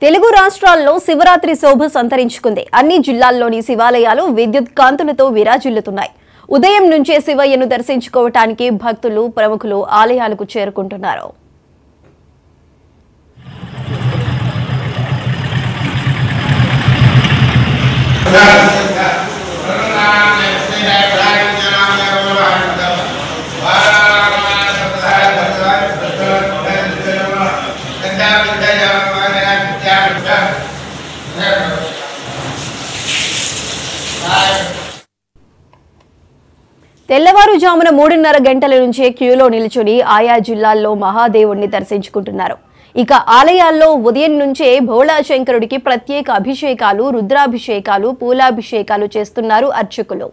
తెలుగు రాష్ట్రాల్లో శివరాత్రి శోభ సంతరించుకుంది. అన్ని జిల్లాల్లోని శివాలయాలు విద్యుత్ కాంతులతో విరాజిల్లుతున్నాయి. ఉదయం నుంచే శివయ్యను దర్శించుకోవటానికి భక్తులు, ప్రముఖులు ఆలయాలకు చేరుకుంటున్నారు. తెల్లవారుజామున 3:30 గంటల నుంచే క్యూలో నిల్చుని ఆయా జిల్లాల్లో మహాదేవుణ్ణి దర్శించుకుంటున్నారు. ఇక ఆలయాల్లో ఉదయం నుంచే భోళాశంకరుడికి ప్రత్యేక అభిషేకాలు, రుద్రాభిషేకాలు, పూలాభిషేకాలు చేస్తున్నారు అర్చకులు.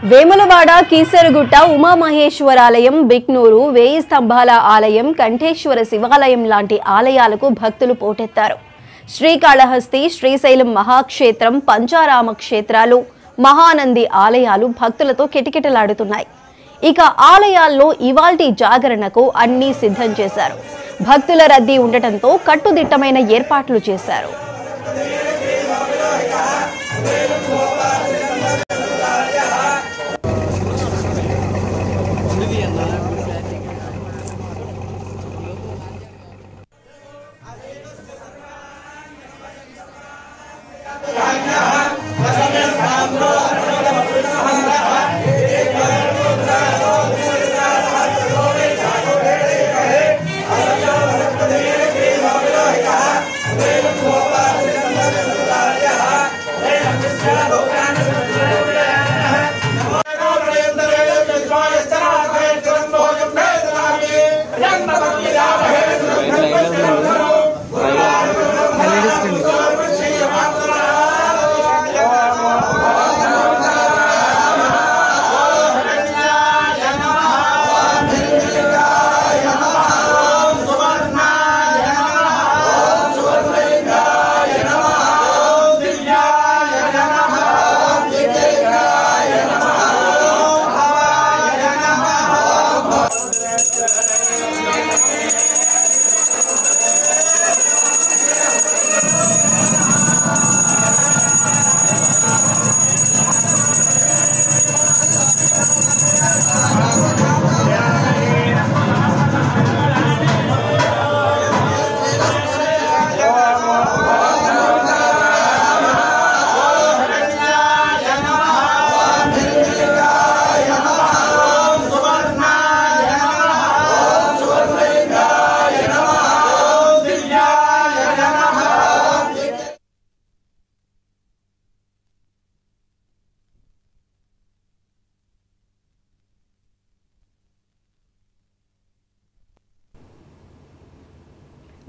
వేములవాడ, కీసరగుట్ట, ఉమామహేశ్వరాలయం, బిక్నూరు, వేయి స్తంభాల ఆలయం, కంఠేశ్వర శివాలయం లాంటి ఆలయాలకు భక్తులు పోటెత్తారు. శ్రీకాళహస్తి, శ్రీశైలం మహాక్షేత్రం, పంచారామ క్షేత్రాలు, మహానంది ఆలయాలు భక్తులతో కిటకిటలాడుతున్నాయి. ఇక ఆలయాల్లో ఇవాల్టి జాగరణకు అన్నీ సిద్ధం చేశారు. భక్తుల రద్దీ ఉండటంతో కట్టుదిట్టమైన ఏర్పాట్లు చేశారు.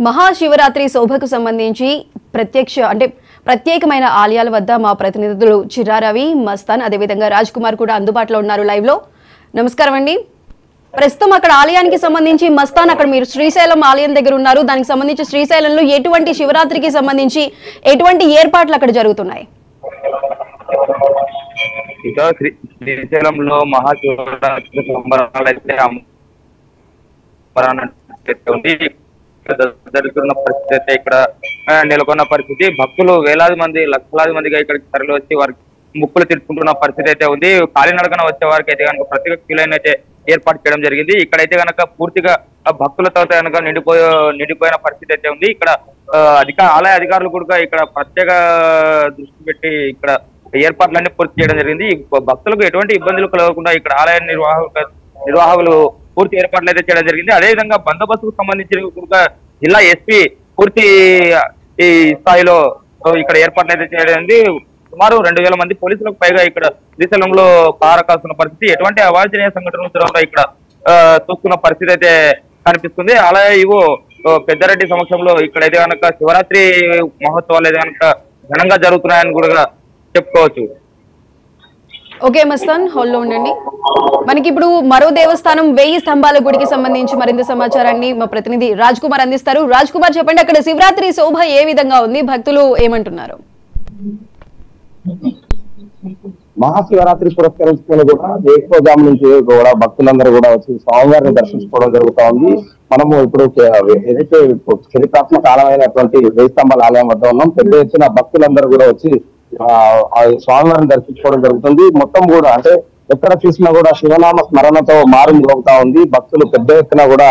మహాశివరాత్రి శోభకు సంబంధించి ప్రత్యేకమైన ఆలయాల వద్ద మా ప్రతినిధులు చిరారవి, మస్తాన్, అదేవిధంగా రాజ్ కుమార్ కూడా అందుబాటులో ఉన్నారు లైవ్ లో. నమస్కారం అండి. ప్రస్తుతం అక్కడ ఆలయానికి సంబంధించి మస్తాన్, అక్కడ మీరు శ్రీశైలం ఆలయం దగ్గర ఉన్నారు. దానికి సంబంధించి శ్రీశైలంలో ఎటువంటి శివరాత్రికి సంబంధించి ఎటువంటి ఏర్పాట్లు అక్కడ జరుగుతున్నాయి? ఇక శ్రీశైలంలో మహాశివరాత్రి సంబరాలు అయితే జరుగుతున్న పరిస్థితి అయితే ఇక్కడ నెలకొన్న పరిస్థితి. భక్తులు వేలాది మంది, లక్షలాది మందిగా ఇక్కడికి తరలి వచ్చి వారికి ముక్కులు తీర్చుకుంటున్న పరిస్థితి అయితే ఉంది. కాలినడకన వచ్చే వారికి అయితే కనుక ప్రత్యేక క్యూలైన్ అయితే ఏర్పాటు చేయడం జరిగింది. ఇక్కడైతే కనుక పూర్తిగా భక్తులతో కనుక నిండిపోయిన పరిస్థితి అయితే ఉంది. ఇక్కడ ఆలయ అధికారులు కూడా ఇక్కడ ప్రత్యేక దృష్టి పెట్టి ఇక్కడ ఏర్పాట్లన్నీ పూర్తి చేయడం జరిగింది. భక్తులకు ఎటువంటి ఇబ్బందులు కలగకుండా ఇక్కడ ఆలయ నిర్వాహకులు పూర్తి ఏర్పాట్లు అయితే చేయడం జరిగింది. అదేవిధంగా బందోబస్తుకు సంబంధించిన జిల్లా ఎస్పీ పూర్తి ఈ స్థాయిలో ఇక్కడ ఏర్పాట్లు అయితే చేయడం. సుమారు 2000 మంది పోలీసులకు పైగా ఇక్కడ శ్రీశైలంలో కారకాల్సిన పరిస్థితి. ఎటువంటి అవాంఛనీయ సంఘటనలు జరగకుండా ఇక్కడ చూస్తున్న పరిస్థితి అయితే కనిపిస్తుంది. అలాగే ఇవో పెద్దారెడ్డి సమక్షంలో ఇక్కడైతే కనుక శివరాత్రి మహోత్సవాలు అయితే కనుక ఘనంగా జరుగుతున్నాయని కూడా చెప్పుకోవచ్చు. ఓకే మస్తాన్, హోల్డ్ లో ఉండండి. మనకి ఇప్పుడు మరో దేవస్థానం 1000 స్తంభాల గుడికి సంబంధించి మరింత సమాచారాన్ని మా ప్రతినిధి రాజ్ కుమార్ అందిస్తారు. రాజ్ కుమార్, చెప్పండి, అక్కడ శివరాత్రి శోభ ఏ విధంగా ఉంది, భక్తులు ఏమంటున్నారు? మహాశివరాత్రి పురస్కరించుకొని కూడా వేకోజాము నుంచి కూడా భక్తులందరూ కూడా వచ్చి స్వామివారిని దర్శించుకోవడం జరుగుతా ఉంది. మనము ఇప్పుడు ఏదైతే చరిత్రాత్మక ఆలయమైనటువంటి 1000 స్తంభాల ఆలయం వద్ద ఉన్నాం. పెద్ద ఎత్తున భక్తులందరూ కూడా వచ్చి స్వామివారిని దర్శించుకోవడం జరుగుతుంది. మొత్తం కూడా అంటే ఎక్కడ చూసినా కూడా శివనామ స్మరణతో మారు జరుగుతా ఉంది. భక్తులు పెద్ద ఎత్తున కూడా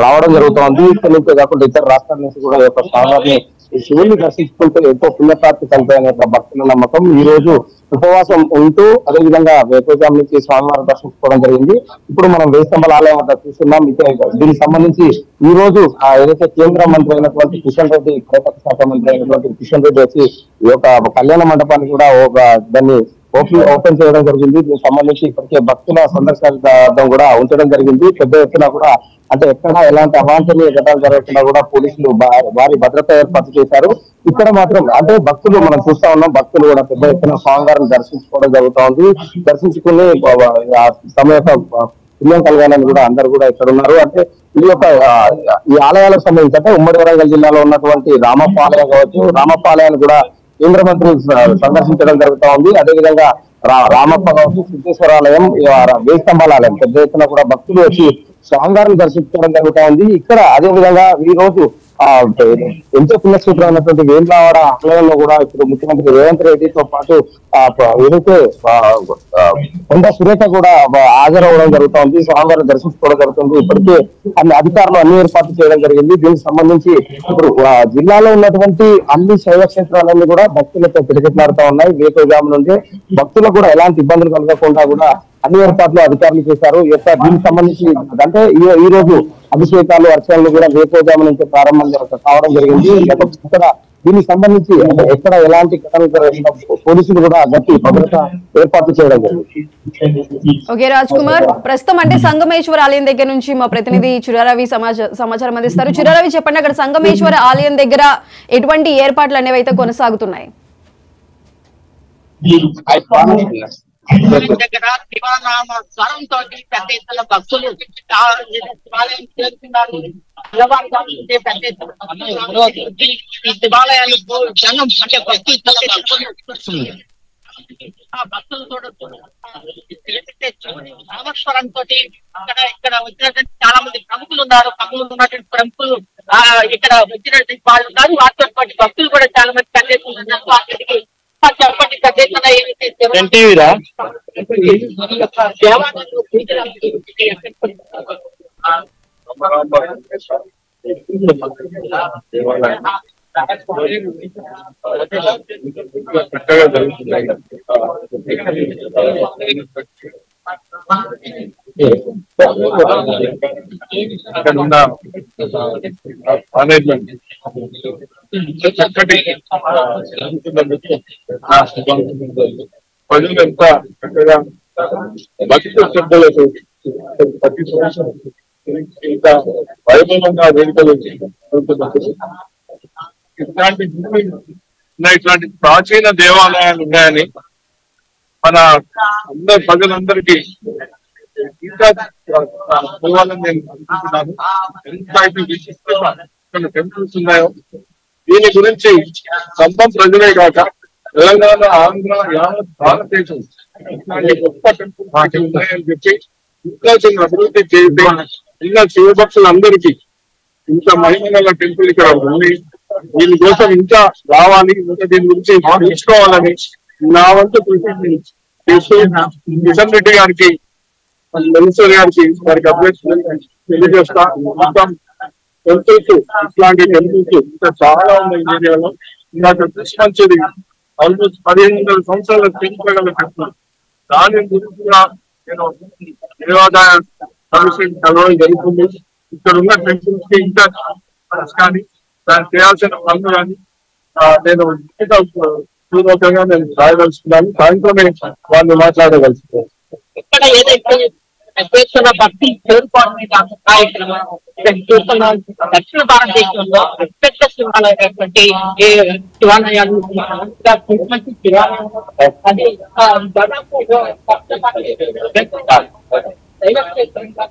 రావడం జరుగుతా ఉంది. ఇక్కడ కాకుండా ఇతర రాష్ట్రాల నుంచి కూడా ఈ యొక్క స్వామివారిని శివుని దర్శించుకుంటే ఎంతో పుణ్యప్రాప్తి కలుగుతాయనే భక్తుల నమ్మకం. ఈ రోజు ఉపవాసం ఉంటూ అదేవిధంగా వేకోజాం నుంచి స్వామివారిని దర్శించుకోవడం జరిగింది. ఇప్పుడు మనం 1000 స్తంభాల ఆలయం వద్ద చూస్తున్నాం. దీనికి సంబంధించి ఈ రోజు ఏదైతే కేంద్ర మంత్రి అయినటువంటి కిషన్ రెడ్డి, కోటక శాఖ మంత్రి అయినటువంటి కిషన్ రెడ్డి వచ్చి ఈ యొక్క కళ్యాణ మండపాన్ని కూడా దాన్ని ఓపెన్ చేయడం జరిగింది. దీనికి సంబంధించి ఇప్పటికే భక్తుల సందర్శనార్థం కూడా ఉంచడం జరిగింది. పెద్ద ఎత్తున కూడా అంటే ఎక్కడ ఎలాంటి అవాంఛనీయ ఘటనలు జరగకుండా కూడా పోలీసులు వారి భద్రత ఏర్పాటు చేశారు. ఇక్కడ మాత్రం అంటే భక్తులు మనం చూస్తా ఉన్నాం, భక్తులు కూడా పెద్ద ఎత్తున స్వామివారిని దర్శించుకోవడం జరుగుతా ఉంది. దర్శించుకుని సమయ పుణ్యం కలగాలని కూడా అందరు కూడా ఇక్కడ ఉన్నారు. అంటే ఈ యొక్క ఈ ఆలయాలకు సంబంధించి అంటే ఉమ్మడి వరంగల్ జిల్లాలో ఉన్నటువంటి రామప్ప ఆలయం కావచ్చు, రామప్ప ఆలయాన్ని కూడా కేంద్ర మంత్రి సందర్శించడం జరుగుతా ఉంది. అదేవిధంగా రామప్ప కావచ్చు, సిద్ధేశ్వరాలయం, 1000 స్తంభాల ఆలయం పెద్ద ఎత్తున కూడా భక్తులు వచ్చి స్వామివారిని దర్శించడం జరుగుతా ఉంది. ఇక్కడ అదే విధంగా ఈ రోజు ఎంతో పుణ్యక్షేత్రం అయినటువంటి వేములవాడ ఆలయంలో కూడా ఇప్పుడు ముఖ్యమంత్రి రేవంత్ రెడ్డితో పాటు ఏదైతే కొండ సురేఖ కూడా హాజరవడం జరుగుతా ఉంది. స్వామివారిని దర్శించుకోవడం జరుగుతుంది. ఇప్పటికే అన్ని అధికారులు అన్ని ఏర్పాట్లు చేయడం జరిగింది. దీనికి సంబంధించి ఇప్పుడు జిల్లాలో ఉన్నటువంటి అన్ని శైవ క్షేత్రాలన్నీ కూడా భక్తులతో పిడికిట్లాడుతూ ఉన్నాయి. వేకోజాము నుండి భక్తులకు కూడా ఎలాంటి ఇబ్బందులు కలగకుండా కూడా అన్ని ఏర్పాట్లు అధికారులు చేశారు. దీనికి సంబంధించి అంటే ఈ రోజు అభిషేకాలు, అర్చనలు కూడా వేకోజాము నుంచి ప్రారంభం కావడం జరిగింది. ఇక్కడ దీనికి సంబంధించి ఎక్కడ ఎలాంటి ఘటనలు పోలీసులు కూడా గట్టి భద్రత ఏర్పాటు చేయడం జరిగింది. ఓకే రాజ్ కుమార్, ప్రస్తుతం అంటే సంగమేశ్వర ఆలయం దగ్గర నుంచి మా ప్రతినిధి చిరారవి సమాచారం అందిస్తారు. చిరారవి, చెప్పండి, అక్కడ సంగమేశ్వర ఆలయం దగ్గర ఎటువంటి ఏర్పాట్లు అనేవి అయితే కొనసాగుతున్నాయి? దగ్గర శివనామ స్వరంతో పెద్ద ఎత్తున భక్తులు శివాలయం చేరుతున్నారు. పెద్ద ఎత్తున ఈ శివాలయాలకు జనం అంటే భక్తులు ఆ భక్తులు చూడొచ్చు. నామస్వరంతో ఇక్కడ వచ్చినటువంటి చాలా మంది ప్రముఖులు ఉన్నారు. ఉన్నటువంటి ప్రముఖులు ఇక్కడ వచ్చినటువంటి వాళ్ళు ఉన్నారు. వాటితో పాటు భక్తులు కూడా చాలా మంది పెద్ద ఎత్తున ఉన్నారు. చెప్పండి, పెద్ద ఎత్తున చక్కటి ప్రజలు ఎంత చక్కగా భక్తి శ్రద్ధలతో ప్రతి సంవత్సరం ఇంత వైభవంగా వేడుకలు ఇట్లాంటి ప్రాచీన దేవాలయాలు ఉన్నాయని మన అందరి ప్రజలందరికీ ఇంకా పోవాలని నేను అనుకుంటున్నాను. ఎంత అయితే విశిష్టమైన టెంపుల్స్ ఉన్నాయో దీని గురించి ఖమ్మం ప్రజలే కాక తెలంగాణ, ఆంధ్ర, యావత్ భారతదేశం ఇట్లాంటి గొప్ప టెంపుల్స్ ఉన్నాయని చెప్పి ఇంకా చిన్న అభివృద్ధి చేసి ఇంకా శివభక్తులందరికీ ఇంత మహిమగల టెంపుల్ ఇక్కడ ఉంది, దీనికోసం ఇంకా రావాలి, ఇంకా దీని గురించి తెలుసుకోవాలని నా వంతు కృషి చేస్తూ కిషన్ రెడ్డి గారికి, మినిస్టర్ గారికి, వారికి అభ్యర్థులు తెలియజేస్తా. మొత్తం టెంపుల్స్ ఇట్లాంటి టెంపుల్స్ ఇంకా చాలా ఉన్నాయి ఈ ఏరియాలో. నాకు మంచిది ఆల్మోస్ట్ 1500 సంవత్సరాల పెంచుకోగల టెంపుల్. దాని గురించి నేను దేవాదాయ కమిషన్ కలవడం జరుగుతుంది. ఇక్కడ ఉన్న టెంపుల్స్ కి ఇంకా కానీ దానికి చేయాల్సిన పనులు కానీ నేను పూర్వకంగా నేను రాయదలుచుకున్నాను. సాయంత్రమే వాళ్ళు మాట్లాడగలుగుతాను. ఇక్కడ ఏదైతే చేస్తున్న భక్తి పేరుకోవడమే కాకుండా ఇక్కడ మనం చూస్తున్న దక్షిణ భారతదేశంలో అతిపెద్ద శివాలయమైనటువంటి శివాలయాలు మంచి శివాలయం అది దాదాపు దైవ క్షేత్రంగా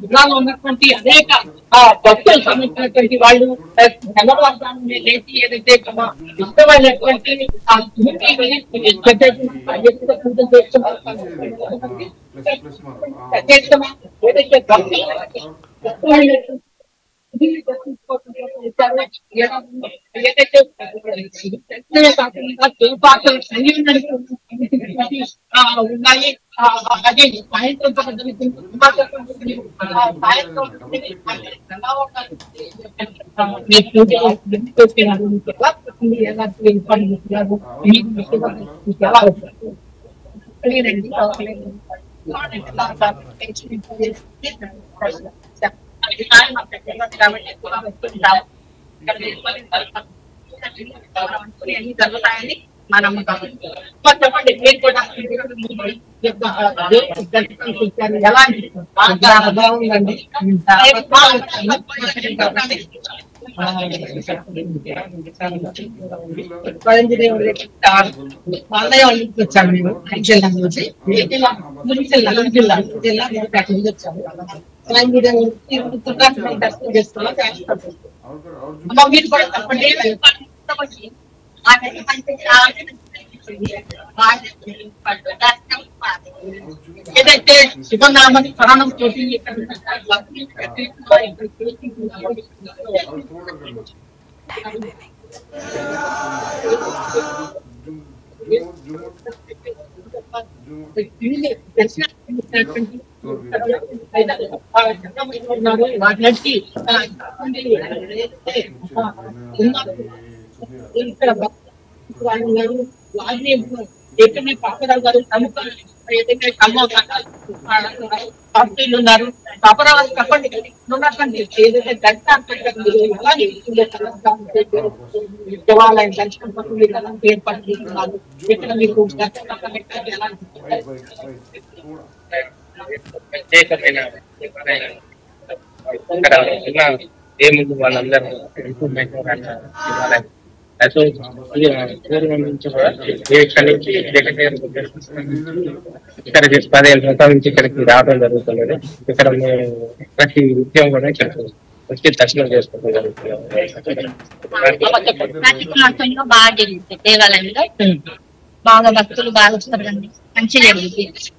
జిల్లాలో ఉన్నటువంటి అనేక భక్తులు సంబంధించినటువంటి వాళ్ళు తెల్లవారుజామునే లేచి ఏదైతే తమ ఇష్టమైనటువంటి ఆ పూజలు ఏదైతే ఉన్నాయి. అదే సాయంత్రం జరుగుతాయని మనం చెప్పండి. మీరు కూడా ఎలా బాగుందండి. ఆలయం వచ్చాము మేము జిల్లా నుంచి జిల్లా దర్శనం చేస్తున్నాం. మీరు కూడా చెప్పండి. ఏదైతే శివనామని స్మరణం చేసి వాటికి ఇక్కడ వారిని ఏదైతే పాపరావు గారు ప్రముఖ ఏదైతే పార్టీలు ఉన్నారు. పాపరావు చెప్పండి ఉన్నటువంటి ఏదైతే దేవాలయం దర్శనం ఏర్పాటు చేస్తున్నారు. ఇక్కడ మీకు ప్రత్యేకమైన ఇక్కడ ఉన్న ఏముంది వాళ్ళందరూ పూర్వం నుంచి కూడా ఇక్కడ నుంచి ఇక్కడికి 15 సంవత్సరాల నుంచి ఇక్కడికి రావడం జరుగుతున్నది. ఇక్కడ మేము ప్రతి విద్యం కూడా ఇక్కడ వచ్చి దర్శనం చేసుకోవడం జరుగుతుంది. బాగా జరుగుతుంది. దేవాలయంలో బాగా భక్తులు బాగా వస్తారండి. మంచిగా జరుగుతుంది.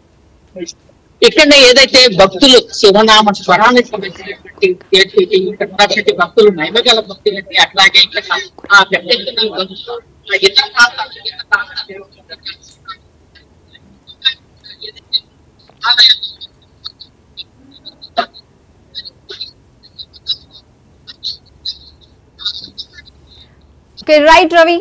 ఇక్కడ ఏదైతే భక్తులు శివనామ స్వరానికి సంబంధించినటువంటి భక్తులు నైమగల భక్తులు అట్లాగే ఇక్కడ పెద్ద ఎత్తున ఇతర ప్రాంతాలు రైట్ రవి.